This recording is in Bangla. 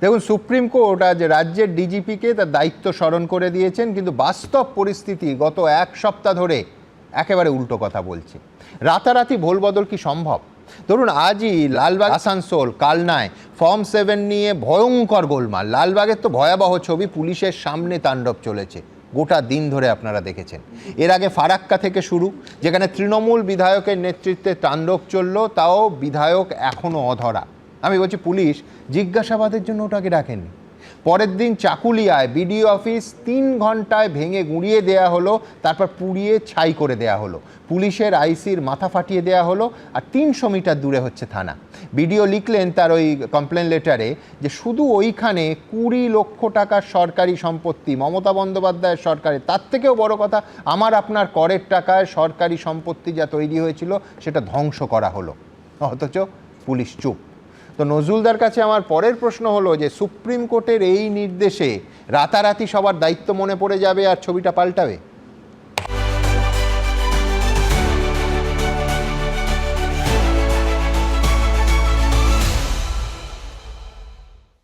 দেখুন, সুপ্রিম কোর্ট আজ রাজ্যের ডিজিপিকে তার দায়িত্ব স্মরণ করে দিয়েছেন, কিন্তু বাস্তব পরিস্থিতি গত এক সপ্তাহ ধরে একেবারে উল্টো কথা বলছে। রাতারাতি ভোলবদল কি সম্ভব? ধরুন, আজই লালবাগ, আসানসোল, কালনায় ফর্ম 7 নিয়ে ভয়ঙ্কর গোলমাল। লালবাগের তো ভয়াবহ ছবি পুলিশের সামনে তাণ্ডব চলেছে, গোটা দিন ধরে আপনারা দেখেছেন। এর আগে ফারাক্কা থেকে শুরু, যেখানে তৃণমূল বিধায়কের নেতৃত্বে তাণ্ডব চলল, তাও বিধায়ক এখনও অধরা। আমি বলছি, পুলিশ জিজ্ঞাসাবাদের জন্য ওটাকে ডাকেননি। পরের দিন চাকুলিয়ায় বিডিও অফিস 3 ঘন্টায় ভেঙে গুঁড়িয়ে দেয়া হলো, তারপর পুড়িয়ে ছাই করে দেয়া হলো। পুলিশের আইসির মাথা ফাটিয়ে দেয়া হলো, আর 300 মিটার দূরে হচ্ছে থানা। বিডিও লিখলেন তার ওই কমপ্লেন লেটারে যে শুধু ওইখানে 20 লক্ষ টাকার সরকারি সম্পত্তি, মমতা বন্দ্যোপাধ্যায়ের সরকারের, তার থেকেও বড় কথা, আমার আপনার করের টাকায় সরকারি সম্পত্তি যা তৈরি হয়েছিল সেটা ধ্বংস করা হলো। অথচ পুলিশ চুপ। তো নজরুলদার কাছে আমার পরের প্রশ্ন হলো যে সুপ্রিম কোর্টের এই নির্দেশে রাতারাতি সবার দায়িত্ব মনে পড়ে যাবে আর ছবিটা পাল্টাবে?